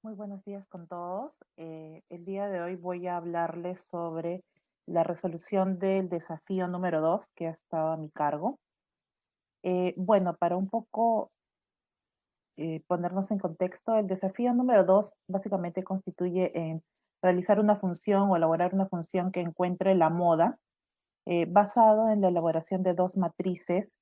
Muy buenos días con todos. El día de hoy voy a hablarles sobre la resolución del desafío número 2 que ha estado a mi cargo. Bueno, para un poco ponernos en contexto, el desafío número 2 básicamente constituye en realizar una función o elaborar una función que encuentre la moda basado en la elaboración de dos matrices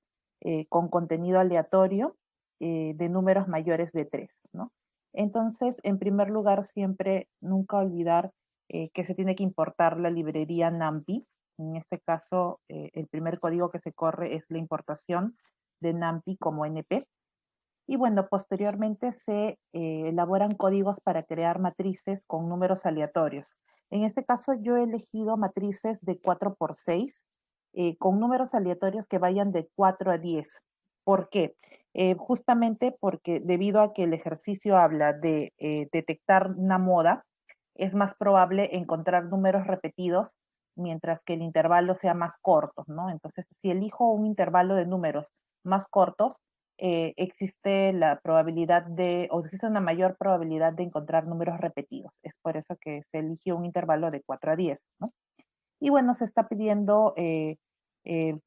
con contenido aleatorio de números mayores de 3, ¿no? Entonces, en primer lugar, siempre nunca olvidar que se tiene que importar la librería NumPy. En este caso, el primer código que se corre es la importación de NumPy como NP. Y bueno, posteriormente se elaboran códigos para crear matrices con números aleatorios. En este caso yo he elegido matrices de 4 por 6 con números aleatorios que vayan de 4 a 10. ¿Por qué? Justamente porque debido a que el ejercicio habla de detectar una moda, es más probable encontrar números repetidos mientras que el intervalo sea más corto, ¿no? Entonces, si elijo un intervalo de números más cortos, existe la probabilidad o existe una mayor probabilidad de encontrar números repetidos. Es por eso que se eligió un intervalo de 4 a 10, ¿no? Y bueno, se está pidiendo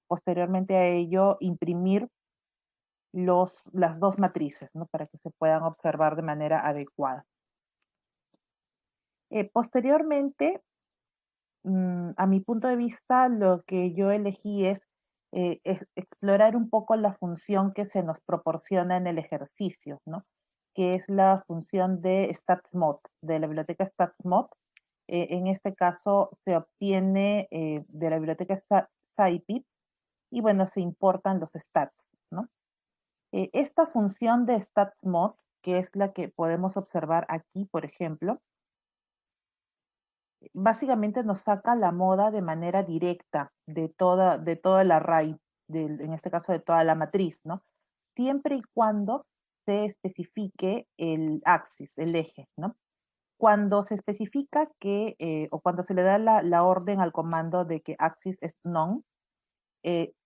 posteriormente a ello imprimir las dos matrices, ¿no? Para que se puedan observar de manera adecuada. Posteriormente, a mi punto de vista, lo que yo elegí es explorar un poco la función que se nos proporciona en el ejercicio, ¿no? Que es la función de StatsMod, de la biblioteca StatsMod. En este caso se obtiene de la biblioteca SciPy y bueno, se importan los stats, ¿no? Esta función de StatsMod, que es la que podemos observar aquí, por ejemplo, básicamente nos saca la moda de manera directa de todo el array, en este caso de toda la matriz, ¿no? Siempre y cuando se especifique el axis, el eje, ¿no? Cuando se especifica o cuando se le da la orden al comando de que axis es none,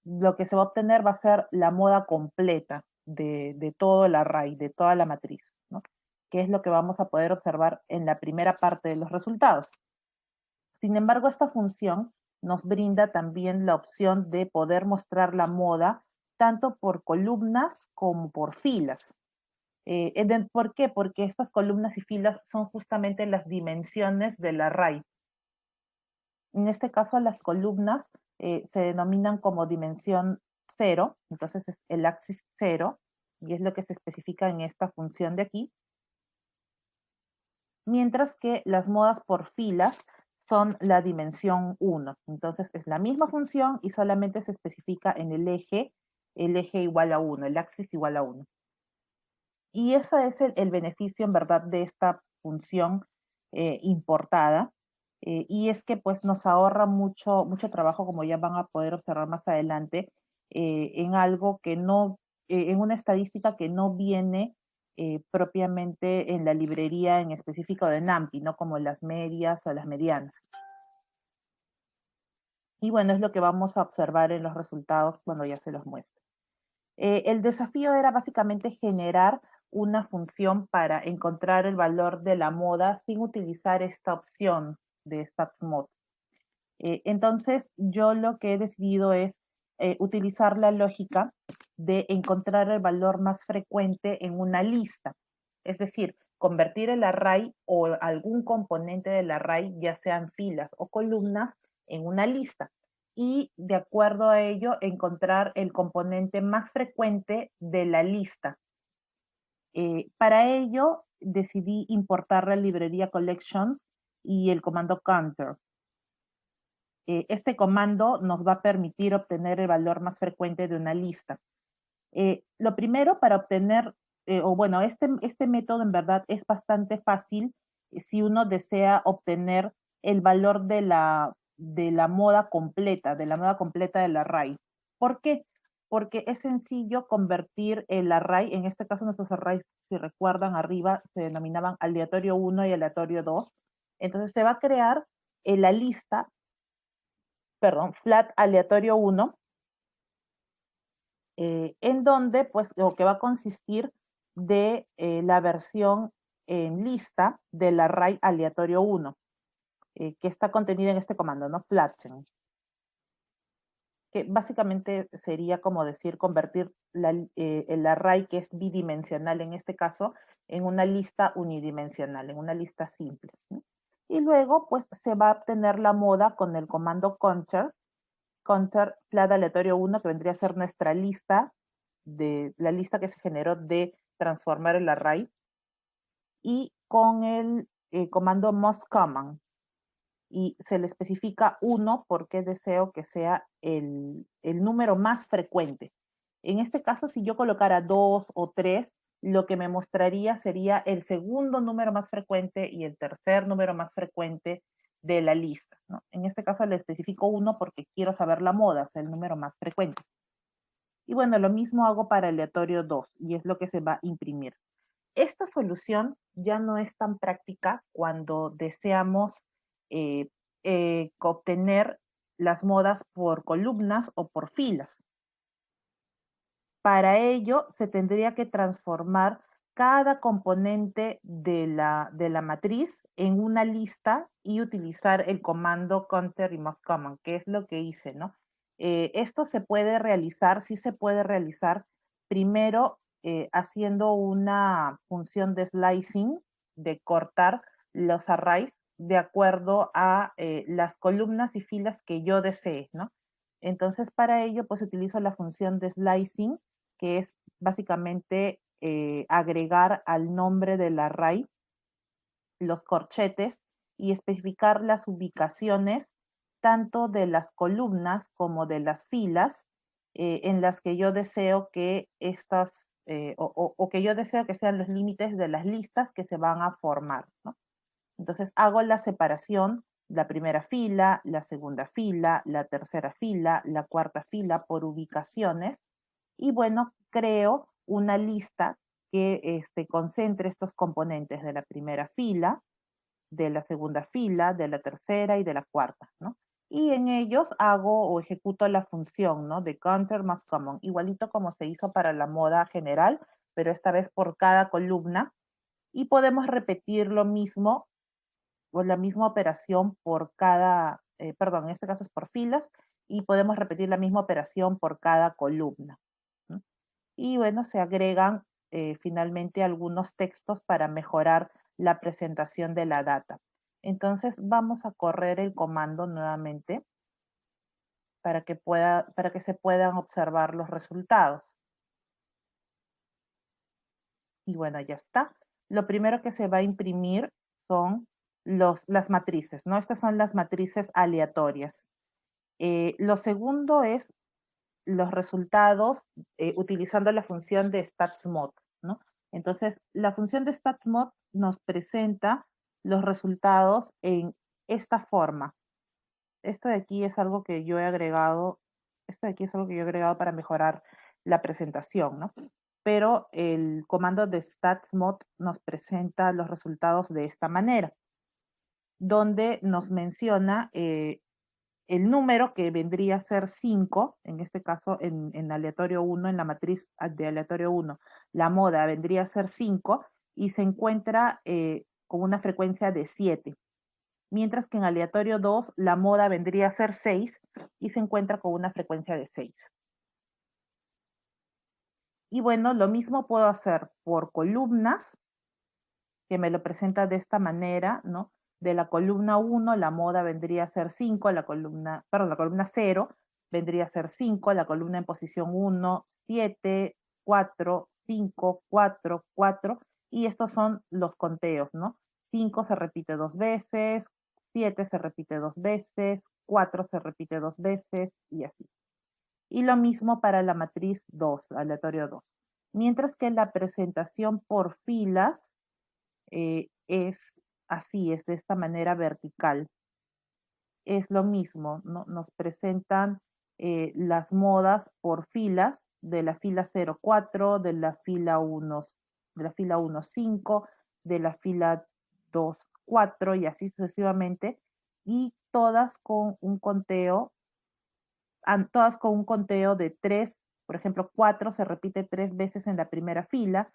lo que se va a obtener va a ser la moda completa de todo el array, de toda la matriz, ¿no? Que es lo que vamos a poder observar en la primera parte de los resultados. Sin embargo, esta función nos brinda también la opción de poder mostrar la moda tanto por columnas como por filas. ¿Por qué? Porque estas columnas y filas son justamente las dimensiones del array. En este caso, las columnas se denominan como dimensión cero, entonces es el axis cero, y es lo que se especifica en esta función de aquí, mientras que las modas por filas son la dimensión 1. Entonces es la misma función y solamente se especifica en el eje igual a 1, el axis igual a 1. Y ese es el beneficio en verdad de esta función importada. Y es que pues nos ahorra mucho trabajo, como ya van a poder observar más adelante, en algo que no, en una estadística que no viene propiamente en la librería en específico de NumPy, ¿no? Como las medias o las medianas. Y bueno, es lo que vamos a observar en los resultados cuando ya se los muestre. El desafío era básicamente generar una función para encontrar el valor de la moda sin utilizar esta opción de StatsMod. Entonces, yo lo que he decidido es utilizar la lógica de encontrar el valor más frecuente en una lista. Es decir, convertir el array o algún componente del array, ya sean filas o columnas, en una lista. Y de acuerdo a ello, encontrar el componente más frecuente de la lista. Para ello, decidí importar la librería Collections y el comando counter. Este comando nos va a permitir obtener el valor más frecuente de una lista. Lo primero para obtener, o bueno, este método en verdad es bastante fácil si uno desea obtener el valor de la moda completa, del array. ¿Por qué? Porque es sencillo convertir el array, en este caso nuestros arrays, si recuerdan arriba, se denominaban aleatorio 1 y aleatorio 2. Entonces se va a crear la lista, perdón, flat aleatorio 1, en donde, pues, lo que va a consistir de la versión en lista del array aleatorio 1, que está contenida en este comando, ¿no? Flatten, que básicamente sería como decir convertir el array que es bidimensional en este caso en una lista unidimensional, en una lista simple, ¿no? Y luego pues se va a obtener la moda con el comando counter flat aleatorio 1, que vendría a ser nuestra lista, de la lista que se generó de transformar el array, y con el comando most common, y se le especifica 1 porque deseo que sea el número más frecuente. En este caso, si yo colocara 2 o 3, lo que me mostraría sería el segundo número más frecuente y el tercer número más frecuente de la lista, ¿no? En este caso le especifico 1 porque quiero saber la moda, o sea, el número más frecuente. Y bueno, lo mismo hago para aleatorio 2 y es lo que se va a imprimir. Esta solución ya no es tan práctica cuando deseamos eh, obtener las modas por columnas o por filas. Para ello se tendría que transformar cada componente de la matriz en una lista y utilizar el comando counter y most common, que es lo que hice, ¿no? Esto se puede realizar, sí se puede realizar primero haciendo una función de slicing, de cortar los arrays de acuerdo a las columnas y filas que yo desee, ¿no? Entonces, para ello, pues utilizo la función de slicing, que es básicamente agregar al nombre del array los corchetes y especificar las ubicaciones tanto de las columnas como de las filas en las que yo deseo que estas, o que yo deseo que sean los límites de las listas que se van a formar, ¿no? Entonces hago la separación, la primera fila, la segunda fila, la tercera fila, la cuarta fila por ubicaciones, y bueno, creo una lista que concentre estos componentes de la primera fila, de la segunda fila, de la tercera y de la cuarta, ¿no? Y en ellos hago o ejecuto la función, ¿no? De counter más common, igualito como se hizo para la moda general, pero esta vez por cada columna. Y podemos repetir lo mismo o la misma operación por cada, perdón, en este caso es por filas, y podemos repetir la misma operación por cada columna, ¿no? Y bueno, se agregan finalmente algunos textos para mejorar la presentación de la data. Entonces vamos a correr el comando nuevamente para que se puedan observar los resultados. Y bueno, ya está. Lo primero que se va a imprimir son las matrices, ¿no? Estas son las matrices aleatorias. Lo segundo es los resultados utilizando la función de statsmod, ¿no? Entonces, la función de statsmod nos presenta los resultados en esta forma. Esto de aquí es algo que yo he agregado, esto de aquí es algo que yo he agregado para mejorar la presentación, ¿no? Pero el comando de statsmod nos presenta los resultados de esta manera, donde nos menciona el número que vendría a ser 5, en este caso en aleatorio 1, en la matriz de aleatorio 1, la moda vendría a ser 5 y se encuentra con una frecuencia de 7. Mientras que en aleatorio 2 la moda vendría a ser 6 y se encuentra con una frecuencia de 6. Y bueno, lo mismo puedo hacer por columnas, que me lo presenta de esta manera, ¿no? De la columna 1, la moda vendría a ser 5, la columna 0 vendría a ser 5, la columna en posición 1, 7, 4, 5, 4, 4, y estos son los conteos, ¿no? 5 se repite 2 veces, 7 se repite 2 veces, 4 se repite 2 veces, y así. Y lo mismo para la matriz 2, aleatorio 2. Mientras que la presentación por filas es así, es de esta manera vertical. Es lo mismo, ¿no? Nos presentan las modas por filas, de la fila 04, de la fila 1, de la fila 1,5, de la fila 2,4 y así sucesivamente, y todas con un conteo de 3, por ejemplo, 4 se repite 3 veces en la primera fila,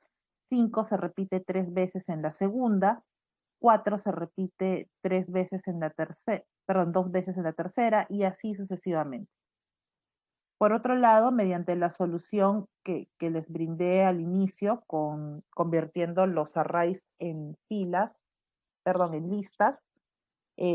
5 se repite 3 veces en la segunda, 4 se repite 3 veces en la tercera, perdón, 2 veces en la tercera, y así sucesivamente. Por otro lado, mediante la solución que les brindé al inicio, convirtiendo los arrays en filas, perdón, en listas,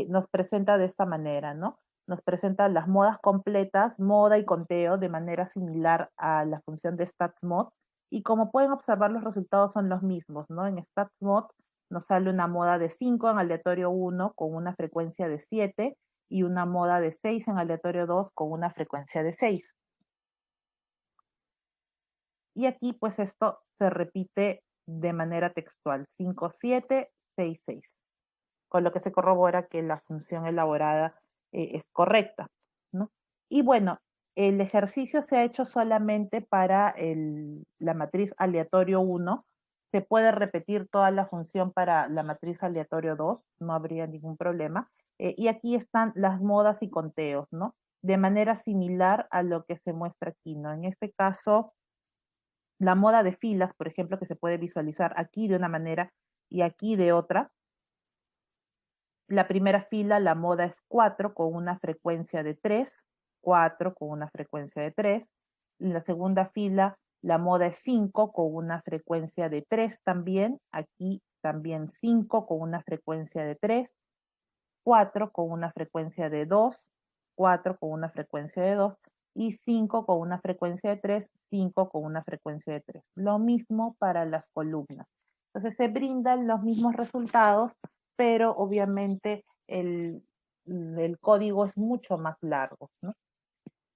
nos presenta de esta manera, ¿no? Nos presenta las modas completas, moda y conteo, de manera similar a la función de StatsMod. Y como pueden observar, los resultados son los mismos, ¿no? En StatsMod nos sale una moda de 5 en aleatorio 1 con una frecuencia de 7 y una moda de 6 en aleatorio 2 con una frecuencia de 6. Y aquí pues esto se repite de manera textual, 5, 7, 6, 6, con lo que se corrobora que la función elaborada es correcta, ¿no? Y bueno, el ejercicio se ha hecho solamente para la matriz aleatorio 1, se puede repetir toda la función para la matriz aleatorio 2, no habría ningún problema. Y aquí están las modas y conteos, ¿no? De manera similar a lo que se muestra aquí, ¿no? En este caso, la moda de filas, por ejemplo, que se puede visualizar aquí de una manera y aquí de otra. La primera fila, la moda es 4 con una frecuencia de 3, 4 con una frecuencia de 3. En la segunda fila, la moda es 5 con una frecuencia de 3 también. Aquí también 5 con una frecuencia de 3, 4 con una frecuencia de 2, 4 con una frecuencia de 2 y 5 con una frecuencia de 3, 5 con una frecuencia de 3. Lo mismo para las columnas. Entonces se brindan los mismos resultados, pero obviamente el código es mucho más largo, ¿no?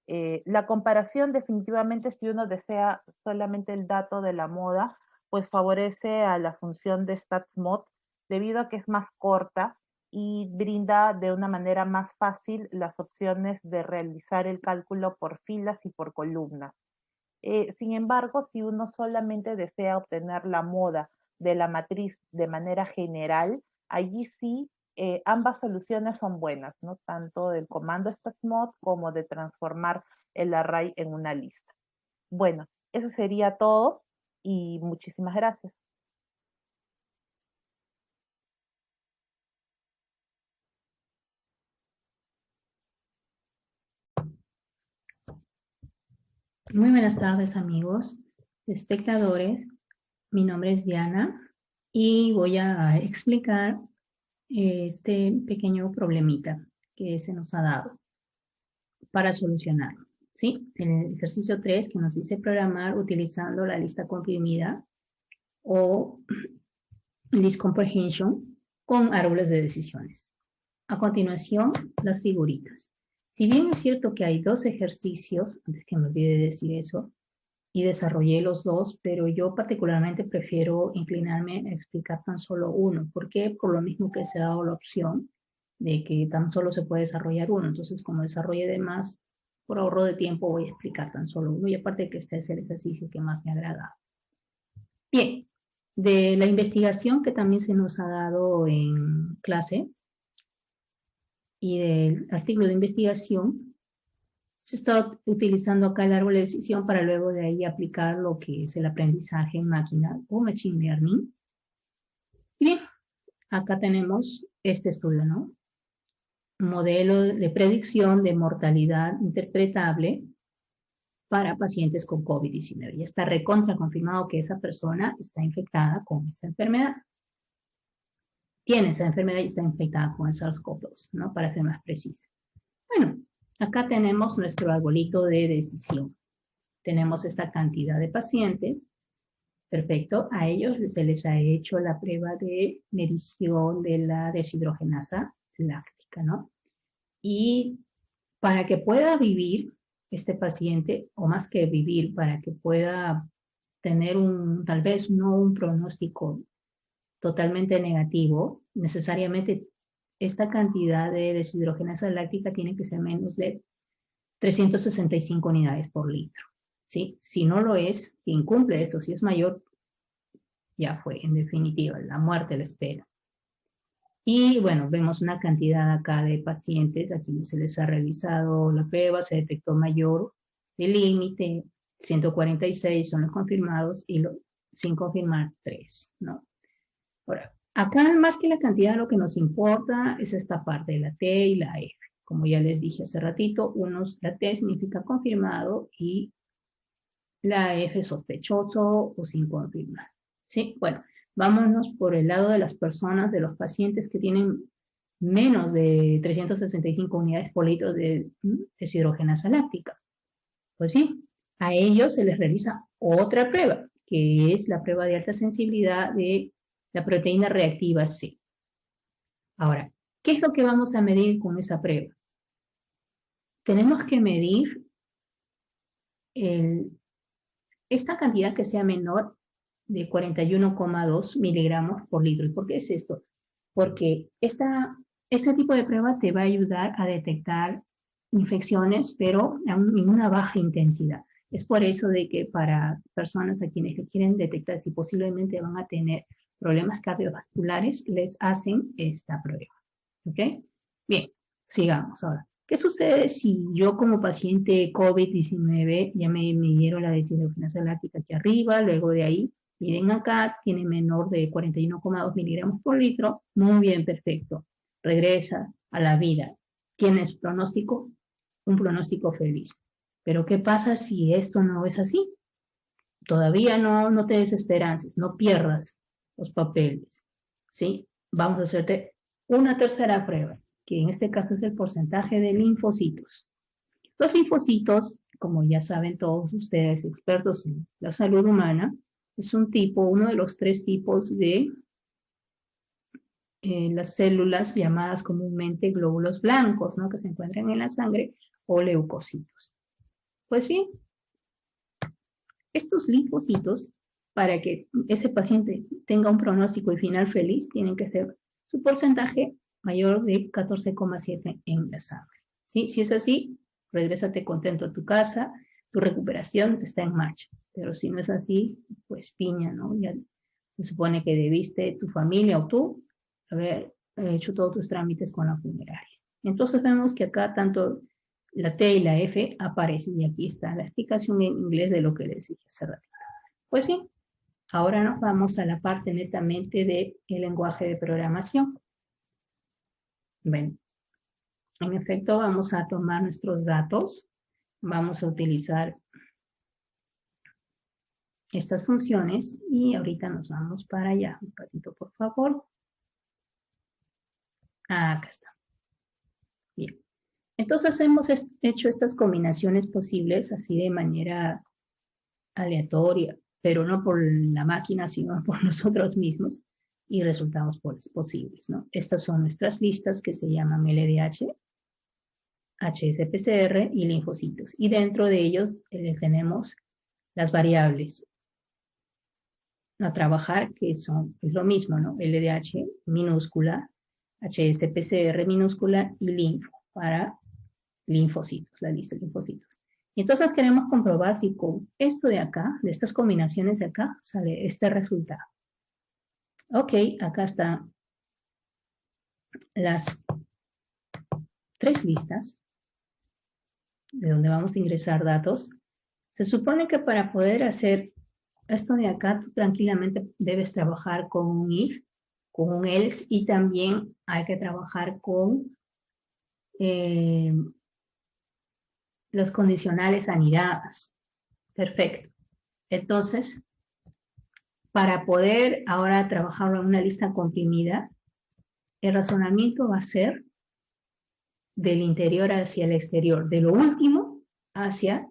La comparación definitivamente, si uno desea solamente el dato de la moda, pues favorece a la función de StatsMod debido a que es más corta y brinda de una manera más fácil las opciones de realizar el cálculo por filas y por columnas. Sin embargo, si uno solamente desea obtener la moda de la matriz de manera general, allí sí ambas soluciones son buenas, ¿no? Tanto del comando StatsMod como de transformar el array en una lista. Bueno, eso sería todo y muchísimas gracias. Muy buenas tardes, amigos, espectadores. Mi nombre es Diana y voy a explicar este pequeño problemita que se nos ha dado para solucionarlo. ¿Sí? En el ejercicio 3 que nos dice programar utilizando la lista comprimida o list comprehension con árboles de decisiones. A continuación, las figuritas. Si bien es cierto que hay dos ejercicios, antes que me olvide de decir eso, y desarrollé los dos, pero yo particularmente prefiero inclinarme a explicar tan solo uno. ¿Por qué? Por lo mismo que se ha dado la opción de que tan solo se puede desarrollar uno. Entonces, como desarrolle de más, por ahorro de tiempo voy a explicar tan solo uno. Y aparte que este es el ejercicio que más me agrada. Bien, de la investigación que también se nos ha dado en clase y del artículo de investigación, se está utilizando acá el árbol de decisión para luego de ahí aplicar lo que es el aprendizaje en máquina o machine learning. Y bien, acá tenemos este estudio, ¿no? Modelo de predicción de mortalidad interpretable para pacientes con COVID-19. Ya está recontra confirmado que esa persona está infectada con esa enfermedad. Tiene esa enfermedad y está infectada con el SARS-CoV-2, ¿no? Para ser más precisa. Bueno, acá tenemos nuestro arbolito de decisión. Tenemos esta cantidad de pacientes. Perfecto. A ellos se les ha hecho la prueba de medición de la deshidrogenasa láctica, ¿no? Y para que pueda vivir este paciente, o más que vivir, para que pueda tener tal vez no un pronóstico totalmente negativo, necesariamente esta cantidad de deshidrogenasa láctica tiene que ser menos de 365 unidades por litro. ¿Sí? Si no lo es, si incumple esto, si es mayor, ya fue, en definitiva, la muerte la espera. Y bueno, vemos una cantidad acá de pacientes a quienes se les ha realizado la prueba, se detectó mayor del límite, 146 son los confirmados y sin confirmar 3, ¿no? Ahora, acá más que la cantidad, lo que nos importa es esta parte de la T y la F. Como ya les dije hace ratito, la T significa confirmado y la F sospechoso o sin confirmar. ¿Sí? Bueno, vámonos por el lado de las personas, de los pacientes que tienen menos de 365 unidades por litro de deshidrogenasa láctica. Pues bien, a ellos se les realiza otra prueba, que es la prueba de alta sensibilidad de la proteína reactiva C. Ahora, ¿qué es lo que vamos a medir con esa prueba? Tenemos que medir esta cantidad que sea menor de 41,2 miligramos por litro. ¿Y por qué es esto? Porque este tipo de prueba te va a ayudar a detectar infecciones, pero en una baja intensidad. Es por eso de que para personas a quienes quieren detectar si posiblemente van a tener problemas cardiovasculares, les hacen esta prueba. ¿Ok? Bien, sigamos ahora. ¿Qué sucede si yo como paciente COVID-19 ya me midieron la deshidrogenasa láctica aquí arriba, luego de ahí miden acá, tiene menor de 41,2 miligramos por litro? Muy bien, perfecto. Regresa a la vida. ¿Tienes pronóstico? Un pronóstico feliz. Pero ¿qué pasa si esto no es así? Todavía no te desesperances, no pierdas los papeles, ¿sí? Vamos a hacerte una tercera prueba, que en este caso es el porcentaje de linfocitos. Los linfocitos, como ya saben todos ustedes, expertos en la salud humana, es uno de los 3 tipos de las células llamadas comúnmente glóbulos blancos, ¿no? Que se encuentran en la sangre, o leucocitos. Pues bien, estos linfocitos, para que ese paciente tenga un pronóstico y final feliz, tienen que ser su porcentaje mayor de 14,7 en la sangre. ¿Sí? Si es así, regrésate contento a tu casa, tu recuperación está en marcha. Pero si no es así, pues piña, ¿no? Ya se supone que debiste tu familia o tú haber hecho todos tus trámites con la funeraria. Entonces vemos que acá tanto la T y la F aparecen y aquí está la explicación en inglés de lo que les dije hace ratito. Pues bien, ahora nos vamos a la parte netamente del lenguaje de programación. Bueno, en efecto vamos a tomar nuestros datos, vamos a utilizar estas funciones y ahorita nos vamos para allá. Un ratito, por favor. Acá está. Bien. Entonces hemos hecho estas combinaciones posibles así de manera aleatoria, pero no por la máquina, sino por nosotros mismos, y resultados posibles, ¿no? Estas son nuestras listas que se llaman LDH, HSPCR y linfocitos. Y dentro de ellos tenemos las variables a trabajar, que es lo mismo, ¿no? LDH minúscula, HSPCR minúscula y linfo para linfocitos, la lista de linfocitos. Y entonces queremos comprobar si con esto de acá, de estas combinaciones de acá, sale este resultado. Ok, acá están las 3 listas de donde vamos a ingresar datos. Se supone que para poder hacer esto de acá, tú tranquilamente debes trabajar con un if, con un else, y también hay que trabajar con los condicionales anidadas. Perfecto. Entonces, para poder ahora trabajarlo en una lista comprimida, el razonamiento va a ser del interior hacia el exterior, de lo último hacia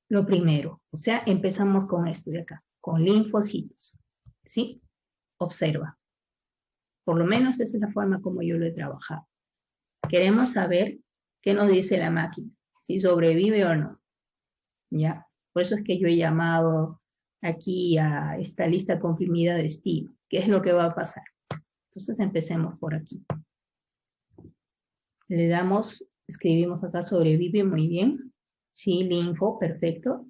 lo primero. O sea, empezamos con esto de acá, con linfocitos. ¿Sí? Observa. Por lo menos esa es la forma como yo lo he trabajado. Queremos saber qué nos dice la máquina, si sobrevive o no. ¿Ya? Por eso es que yo he llamado aquí a esta lista comprimida de estilo. ¿Qué es lo que va a pasar? Entonces empecemos por aquí. Le damos, escribimos acá sobrevive, muy bien. Sí, linfo, perfecto.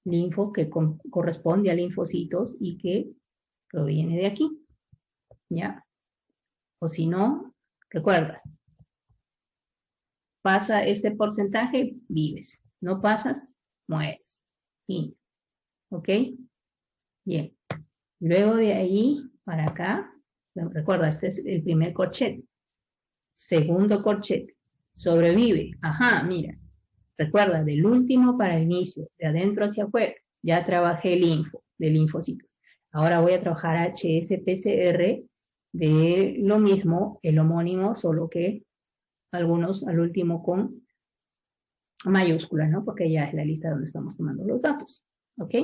Linfo que corresponde a linfocitos y que proviene de aquí. ¿Ya? O si no, recuerda, pasa este porcentaje, vives. No pasas, mueres. Fin. ¿Ok? Bien. Luego de ahí para acá, recuerda, este es el primer corchete. Segundo corchete. Sobrevive. Ajá, mira. Recuerda, del último para el inicio, de adentro hacia afuera. Ya trabajé el info, de linfocitos. Ahora voy a trabajar HSPCR de lo mismo, el homónimo, solo que algunos al último con mayúsculas, ¿no? Porque ya es la lista donde estamos tomando los datos. ¿Ok?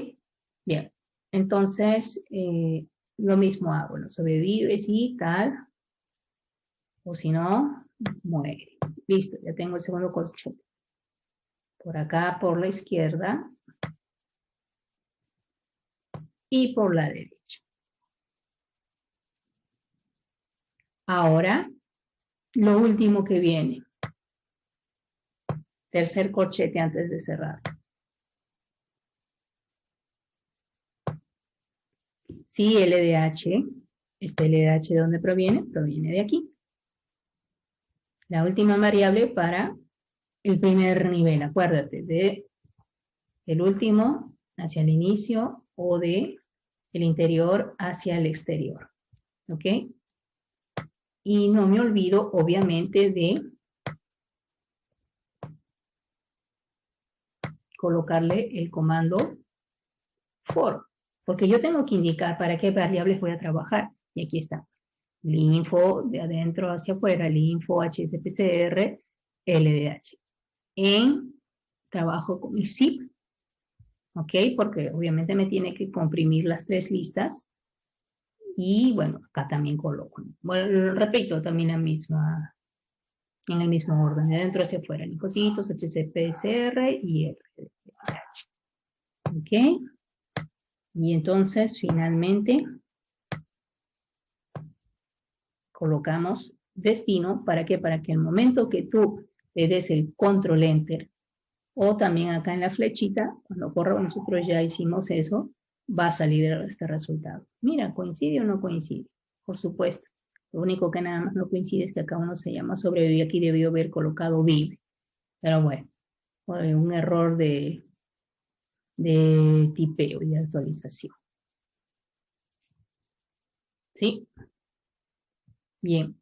Bien. Entonces, lo mismo hago, ¿no? Sobrevives y tal, o si no, muere. Listo, ya tengo el segundo corchete. Por acá, por la izquierda y por la derecha. Ahora, lo último que viene. Tercer corchete antes de cerrar. Si LDH, este LDH ¿de dónde proviene? Proviene de aquí. La última variable para el primer nivel, acuérdate, de el último hacia el inicio o de el interior hacia el exterior. ¿Ok? Y no me olvido, obviamente, de colocarle el comando for, porque yo tengo que indicar para qué variables voy a trabajar. Y aquí está. Linfo de adentro hacia afuera, linfo HSPCR, LDH. En trabajo con mi zip, ¿ok? Porque obviamente me tiene que comprimir las tres listas. Y bueno, acá también coloco. Bueno, repito también la misma, en el mismo orden, de adentro hacia afuera, linfocitos, HCPCR y LDH. ¿Ok? Y entonces, finalmente, colocamos destino, ¿para qué? Para que el momento que tú le des el control enter, o también acá en la flechita, cuando corra, nosotros ya hicimos eso, va a salir este resultado. Mira, ¿coincide o no coincide? Por supuesto. Lo único que nada más no coincide es que acá uno se llama sobrevive, aquí debió haber colocado vive. Pero bueno, un error de tipeo y de actualización. ¿Sí? Bien,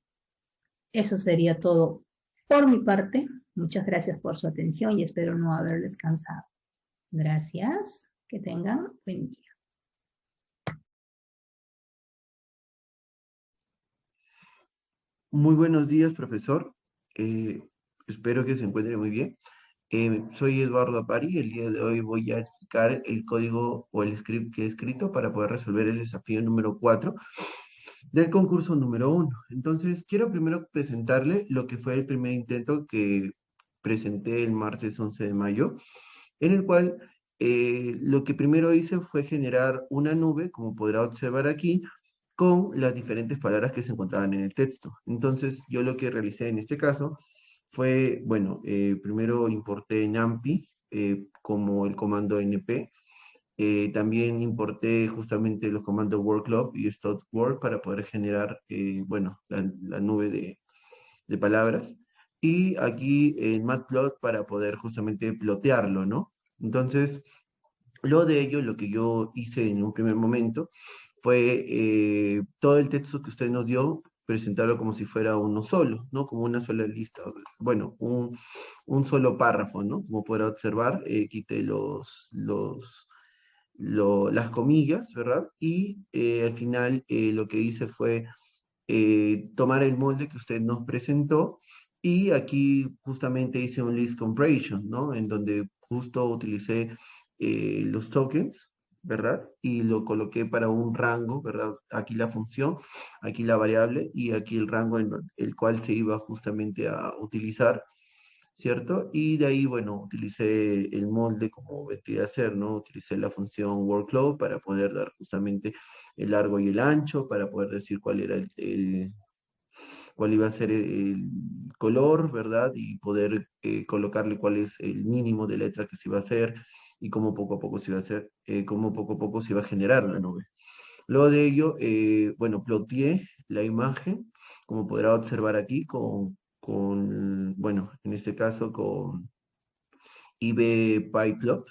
eso sería todo por mi parte. Muchas gracias por su atención y espero no haber descansado. Gracias. Que tengan buen día. Muy buenos días, profesor. Espero que se encuentre muy bien. Soy Eduardo Apari. El día de hoy voy a explicar el código o el script que he escrito para poder resolver el desafío número 4 del concurso número 1. Entonces, quiero primero presentarle lo que fue el primer intento que presenté el martes 11 de mayo, en el cual lo que primero hice fue generar una nube, como podrá observar aquí, con las diferentes palabras que se encontraban en el texto. Entonces, yo lo que realicé en este caso fue, bueno, primero importé NumPy como el comando np. También importé justamente los comandos workload y stop_work para poder generar, bueno, la nube de palabras. Y aquí en Matplot para poder justamente plotearlo, ¿no? Entonces, lo de ello, lo que yo hice en un primer momento, fue todo el texto que usted nos dio, presentarlo como si fuera uno solo, ¿no? Como una sola lista, bueno, un solo párrafo, ¿no? Como podrá observar, quité las comillas, ¿verdad? Y al final lo que hice fue tomar el molde que usted nos presentó y aquí justamente hice un list comparison, ¿no? En donde justo utilicé los tokens, ¿verdad? Y lo coloqué para un rango, ¿verdad? Aquí la función, aquí la variable y aquí el rango en el cual se iba justamente a utilizar, ¿cierto? Y de ahí, bueno, utilicé el molde como vendría a ser, ¿no? Utilicé la función workload para poder dar justamente el largo y el ancho, para poder decir cuál era cuál iba a ser el color, ¿verdad? Y poder colocarle cuál es el mínimo de letra que se iba a hacer y cómo poco a poco se iba a hacer, cómo poco a poco se iba a generar la nube. Luego de ello, bueno, ploteé la imagen, como podrá observar aquí, bueno, en este caso con IBPyPlot,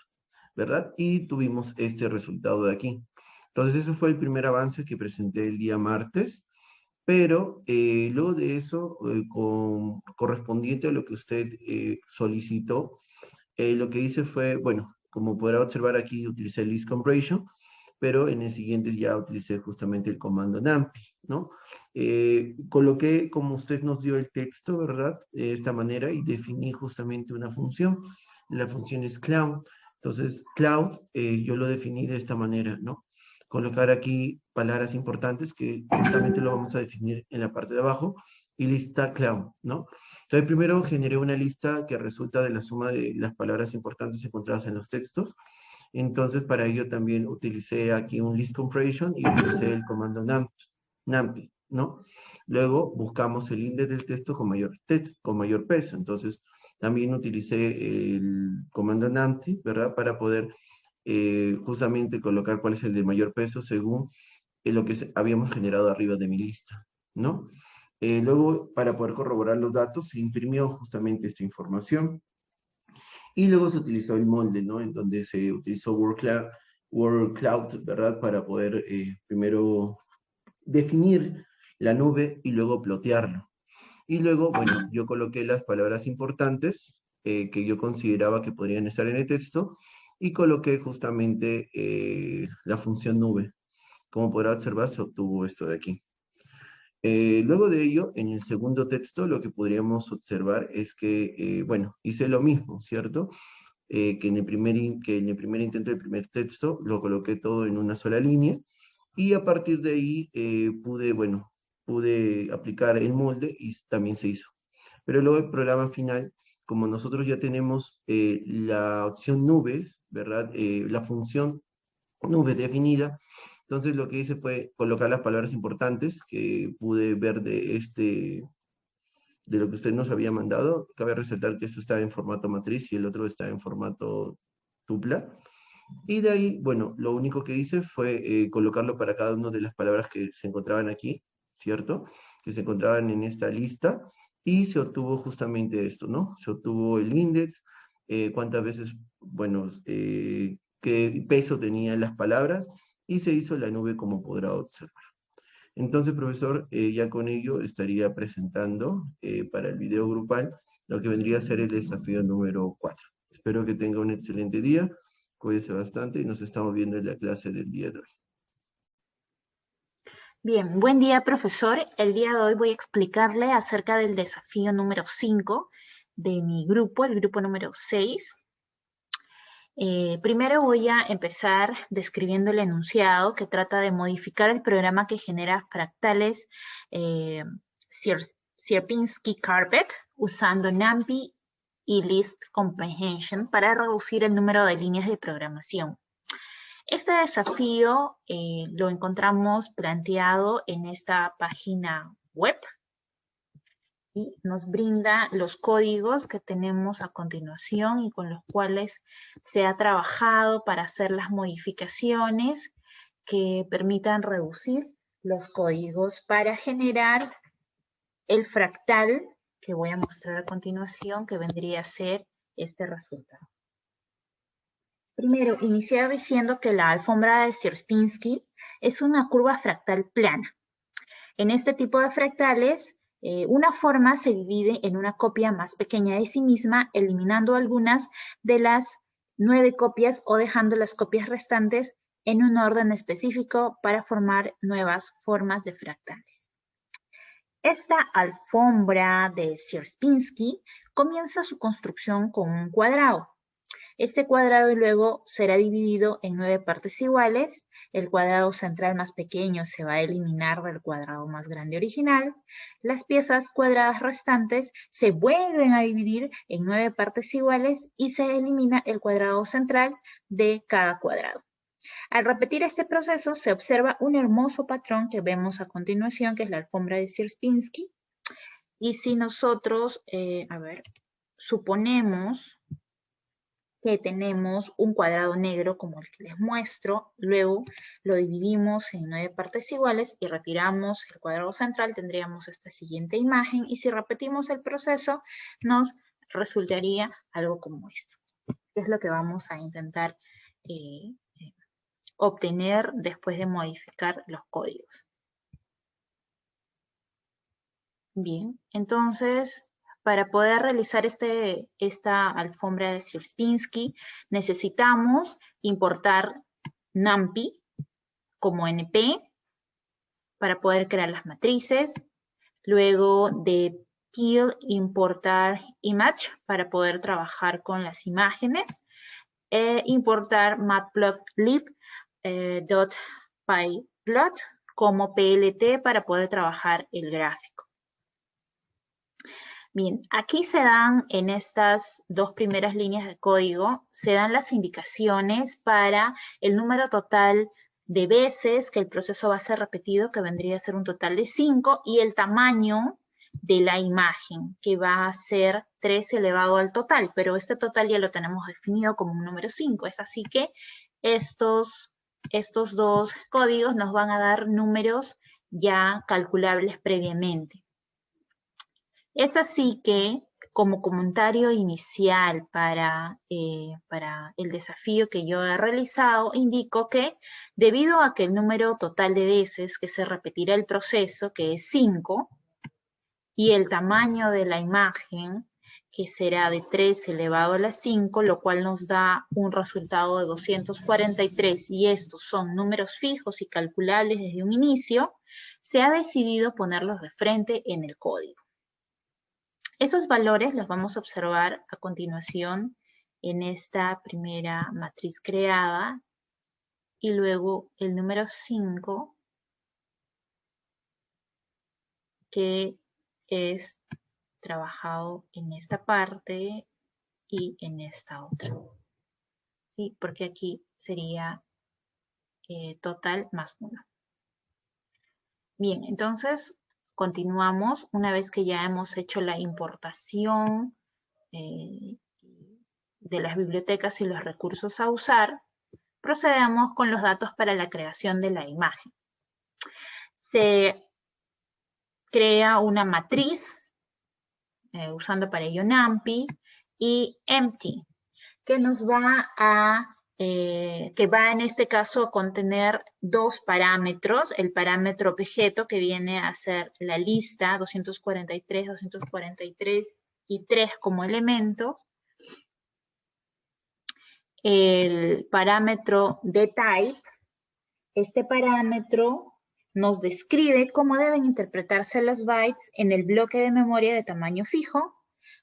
¿verdad? Y tuvimos este resultado de aquí. Entonces, ese fue el primer avance que presenté el día martes, pero luego de eso, correspondiente a lo que usted solicitó, lo que hice fue, bueno, como podrá observar aquí, utilicé el list compression, pero en el siguiente ya utilicé justamente el comando numpy, ¿no? Coloqué, como usted nos dio el texto, ¿verdad? De esta manera y definí justamente una función. La función es cloud. Entonces, cloud, yo lo definí de esta manera, ¿no? Colocar aquí palabras importantes que justamente lo vamos a definir en la parte de abajo y lista cloud, ¿no? Entonces, primero generé una lista que resulta de la suma de las palabras importantes encontradas en los textos. Entonces, para ello también utilicé aquí un list compression y utilicé el comando numpy, ¿no? Luego buscamos el índice del texto con mayor peso. Entonces, también utilicé el comando numpy, ¿verdad? Para poder justamente colocar cuál es el de mayor peso según lo que habíamos generado arriba de mi lista, ¿no? Luego, para poder corroborar los datos, se imprimió justamente esta información y luego se utilizó el molde, ¿no? En donde se utilizó Word Cloud, ¿verdad? Para poder primero definir la nube y luego plotearlo. Y luego, bueno, yo coloqué las palabras importantes que yo consideraba que podrían estar en el texto y coloqué justamente la función nube. Como podrá observar, se obtuvo esto de aquí. Luego de ello, en el segundo texto, lo que podríamos observar es que, bueno, hice lo mismo, ¿cierto? Que en el primer intento del primer texto lo coloqué todo en una sola línea y a partir de ahí pude aplicar el molde y también se hizo. Pero luego el programa final, como nosotros ya tenemos la opción nubes, ¿verdad? La función nube definida, entonces lo que hice fue colocar las palabras importantes que pude ver de lo que usted nos había mandado. Cabe resaltar que esto está en formato matriz y el otro está en formato tupla. Y de ahí, bueno, lo único que hice fue colocarlo para cada una de las palabras que se encontraban aquí, ¿cierto? Que se encontraban en esta lista y se obtuvo justamente esto, ¿no? Se obtuvo el índice, cuántas veces, bueno, qué peso tenían las palabras y se hizo la nube como podrá observar. Entonces, profesor, ya con ello estaría presentando para el video grupal lo que vendría a ser el desafío número 4. Espero que tenga un excelente día, cuídese bastante y nos estamos viendo en la clase del día de hoy. Bien, buen día, profesor. El día de hoy voy a explicarle acerca del desafío número 5 de mi grupo, el grupo número 6. Primero voy a empezar describiendo el enunciado que trata de modificar el programa que genera fractales Sierpinski Carpet usando NumPy y List Comprehension para reducir el número de líneas de programación. Este desafío lo encontramos planteado en esta página web y nos brinda los códigos que tenemos a continuación y con los cuales se ha trabajado para hacer las modificaciones que permitan reducir los códigos para generar el fractal que voy a mostrar a continuación, que vendría a ser este resultado. Primero, iniciar diciendo que la alfombra de Sierpinski es una curva fractal plana. En este tipo de fractales, una forma se divide en una copia más pequeña de sí misma, eliminando algunas de las 9 copias o dejando las copias restantes en un orden específico para formar nuevas formas de fractales. Esta alfombra de Sierpinski comienza su construcción con un cuadrado. Este cuadrado luego será dividido en 9 partes iguales. El cuadrado central más pequeño se va a eliminar del cuadrado más grande original. Las piezas cuadradas restantes se vuelven a dividir en 9 partes iguales y se elimina el cuadrado central de cada cuadrado. Al repetir este proceso se observa un hermoso patrón que vemos a continuación, que es la alfombra de Sierpinski. Y si nosotros, suponemos que tenemos un cuadrado negro como el que les muestro, luego lo dividimos en 9 partes iguales y retiramos el cuadrado central, tendríamos esta siguiente imagen y si repetimos el proceso nos resultaría algo como esto, que es lo que vamos a intentar obtener después de modificar los códigos. Bien, entonces, para poder realizar esta alfombra de Sierpinski, necesitamos importar NumPy como NP para poder crear las matrices. Luego de peel, importar image para poder trabajar con las imágenes. Importar matplotlib.pyplot como PLT para poder trabajar el gráfico. Bien, aquí se dan en estas dos primeras líneas de código, se dan las indicaciones para el número total de veces que el proceso va a ser repetido, que vendría a ser un total de 5, y el tamaño de la imagen, que va a ser 3 elevado al total, pero este total ya lo tenemos definido como un número 5, es así que estos dos códigos nos van a dar números ya calculables previamente. Es así que, como comentario inicial para el desafío que yo he realizado, indico que debido a que el número total de veces que se repetirá el proceso, que es 5, y el tamaño de la imagen, que será de 3 elevado a la 5, lo cual nos da un resultado de 243, y estos son números fijos y calculables desde un inicio, se ha decidido ponerlos de frente en el código. Esos valores los vamos a observar a continuación en esta primera matriz creada y luego el número 5 que es trabajado en esta parte y en esta otra. ¿Sí? Porque aquí sería total más 1. Bien, entonces continuamos una vez que ya hemos hecho la importación de las bibliotecas y los recursos a usar, procedemos con los datos para la creación de la imagen. Se crea una matriz usando para ello NumPy y empty, que nos va a, que va en este caso a contener dos parámetros, el parámetro objeto que viene a ser la lista 243, 243 y 3 como elementos, el parámetro dtype. Este parámetro nos describe cómo deben interpretarse los bytes en el bloque de memoria de tamaño fijo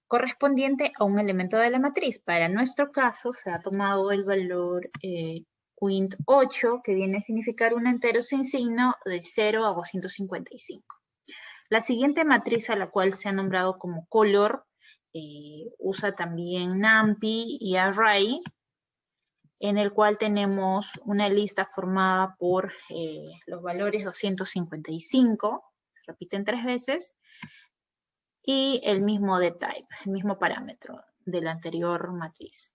correspondiente a un elemento de la matriz. Para nuestro caso se ha tomado el valor int8, que viene a significar un entero sin signo de 0 a 255. La siguiente matriz, a la cual se ha nombrado como color, usa también NumPy y Array, en el cual tenemos una lista formada por los valores 255, se repiten 3 veces, y el mismo dtype, el mismo parámetro de la anterior matriz.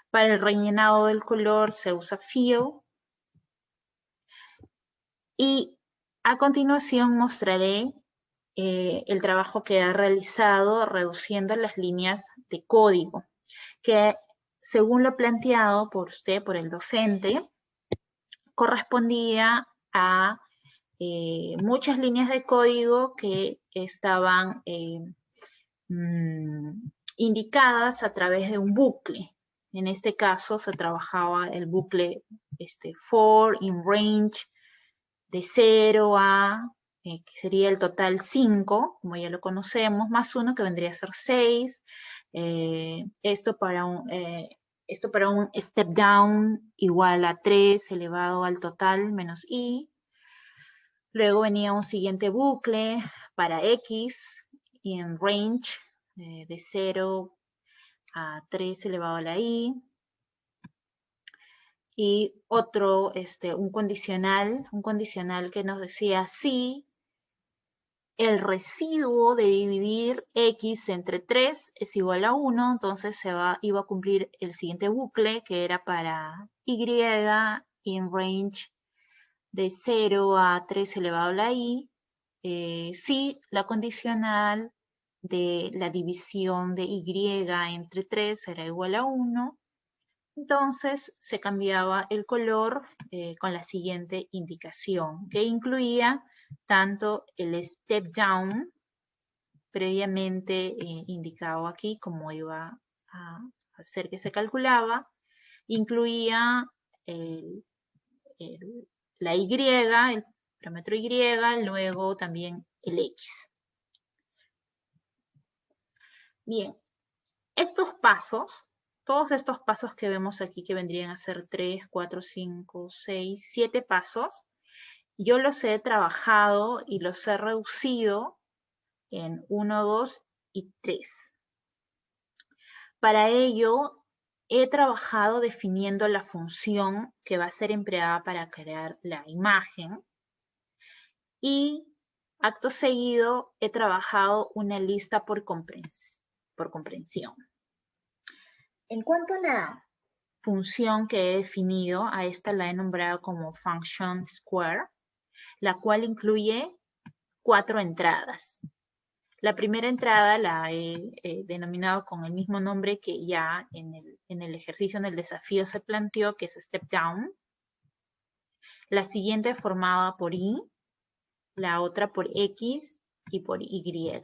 Para el rellenado del color se usa fill, y a continuación mostraré el trabajo que he realizado reduciendo las líneas de código, que según lo planteado por usted, por el docente, correspondía a muchas líneas de código que estaban indicadas a través de un bucle. En este caso se trabajaba el bucle for in range de 0 a, que sería el total 5, como ya lo conocemos, más 1 que vendría a ser 6. Esto para un step down igual a 3 elevado al total menos i. Luego venía un siguiente bucle para x y en range de 0 a 3 elevado a la i. Y otro, un condicional que nos decía si el residuo de dividir x entre 3 es igual a 1, entonces iba a cumplir el siguiente bucle, que era para y in range de 0 a 3 elevado a la i, si la condicional de la división de y entre 3 era igual a 1, Entonces se cambiaba el color con la siguiente indicación, que incluía tanto el step down, previamente indicado aquí como iba a hacer que se calculaba, incluía la Y, el parámetro Y, luego también el X. Bien, estos pasos, todos estos pasos que vemos aquí, que vendrían a ser 3, 4, 5, 6, 7 pasos, yo los he trabajado y los he reducido en 1, 2 y 3. Para ello, he trabajado definiendo la función que va a ser empleada para crear la imagen y acto seguido he trabajado una lista por comprensión. En cuanto a la función que he definido, a esta la he nombrado como function square, la cual incluye 4 entradas. La primera entrada la he denominado con el mismo nombre que ya en el ejercicio, en el desafío se planteó, que es step down. La siguiente formada por Y, la otra por X y por Y,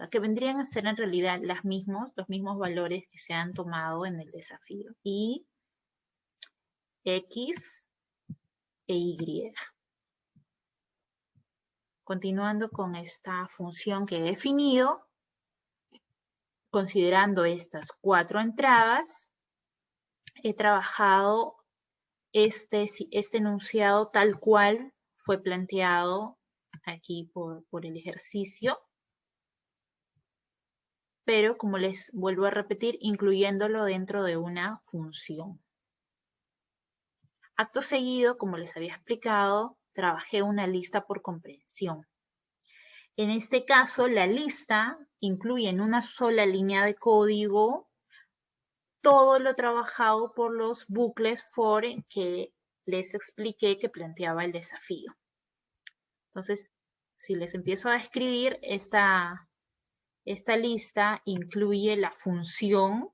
que vendrían a ser en realidad los mismos valores que se han tomado en el desafío. Y, X e Y. Continuando con esta función que he definido, considerando estas 4 entradas, he trabajado este enunciado tal cual fue planteado aquí por el ejercicio, pero como les vuelvo a repetir, incluyéndolo dentro de una función. Acto seguido, como les había explicado, trabajé una lista por comprensión. En este caso, la lista incluye en una sola línea de código todo lo trabajado por los bucles for que les expliqué que planteaba el desafío. Entonces, si les empiezo a escribir, esta lista incluye la función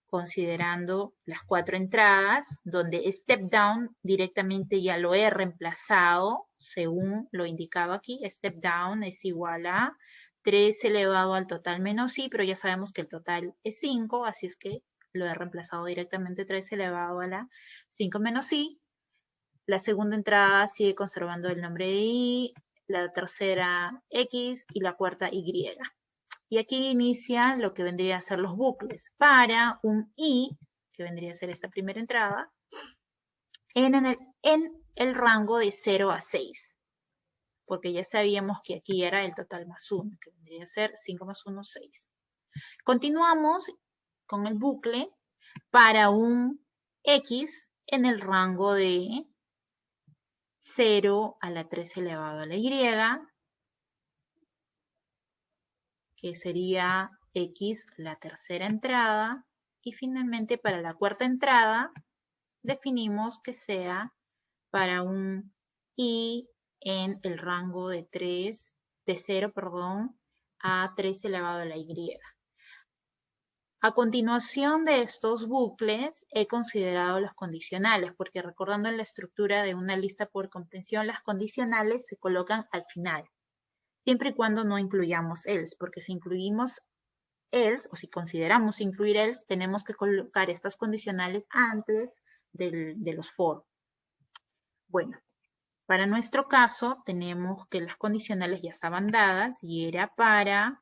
considerando las 4 entradas, donde step down directamente ya lo he reemplazado, según lo indicaba aquí. Step down es igual a 3 elevado al total menos I, pero ya sabemos que el total es 5, así es que lo he reemplazado directamente 3 elevado a la 5 menos I. La segunda entrada sigue conservando el nombre de I, la tercera X y la cuarta Y. Y aquí inicia lo que vendría a ser los bucles para un I, que vendría a ser esta primera entrada, en el rango de 0 a 6. Porque ya sabíamos que aquí era el total más 1, que vendría a ser 5 más 1, 6. Continuamos con el bucle para un X en el rango de 0 a la 3 elevado a la Y, que sería X la tercera entrada, y finalmente para la cuarta entrada definimos que sea para un I en el rango de 0 a 3 elevado a la Y. A continuación de estos bucles he considerado los condicionales, porque recordando en la estructura de una lista por comprensión, las condicionales se colocan al final, siempre y cuando no incluyamos else, porque si incluimos else, o si consideramos incluir else, tenemos que colocar estas condicionales antes de los for. Bueno, para nuestro caso tenemos que las condicionales ya estaban dadas y era para,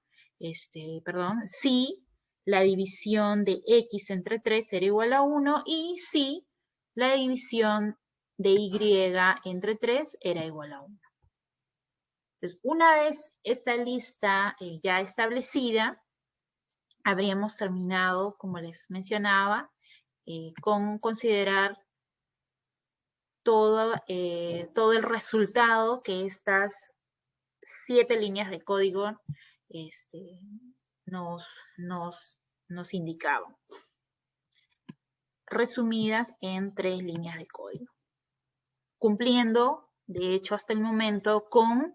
si la división de x entre 3 era igual a 1 y si la división de y entre 3 era igual a 1. Entonces, una vez esta lista ya establecida, habríamos terminado, como les mencionaba, con considerar todo el resultado que estas 7 líneas de código nos indicaban, resumidas en 3 líneas de código, cumpliendo, de hecho, hasta el momento con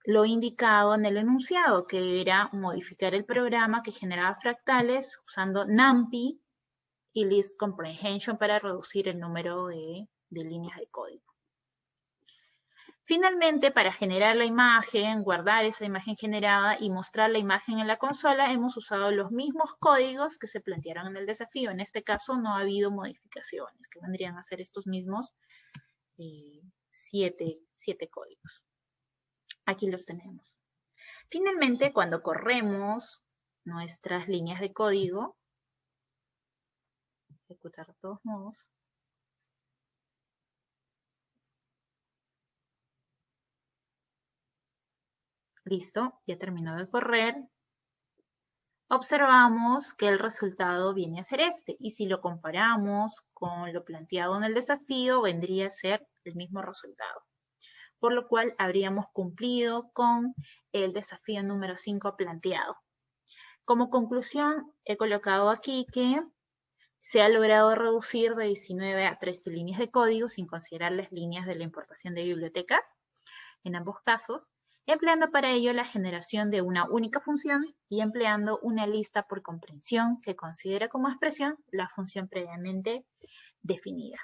lo indicado en el enunciado, que era modificar el programa que generaba fractales usando NumPy y list comprehension para reducir el número de líneas de código. Finalmente, para generar la imagen, guardar esa imagen generada y mostrar la imagen en la consola, hemos usado los mismos códigos que se plantearon en el desafío. En este caso no ha habido modificaciones, que vendrían a ser estos mismos 7 códigos. Aquí los tenemos. Finalmente, cuando corremos nuestras líneas de código, ejecutar de todos modos, listo, ya terminó de correr. Observamos que el resultado viene a ser este. Y si lo comparamos con lo planteado en el desafío, vendría a ser el mismo resultado. Por lo cual habríamos cumplido con el desafío número 5 planteado. Como conclusión, he colocado aquí que se ha logrado reducir de 19 a 13 líneas de código sin considerar las líneas de la importación de bibliotecas. En ambos casos, empleando para ello la generación de una única función y empleando una lista por comprensión que considera como expresión la función previamente definida.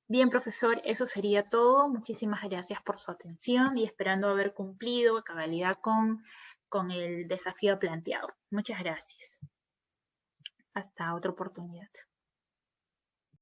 Bien, profesor, eso sería todo. Muchísimas gracias por su atención y esperando haber cumplido a cabalidad con el desafío planteado. Muchas gracias. Hasta otra oportunidad.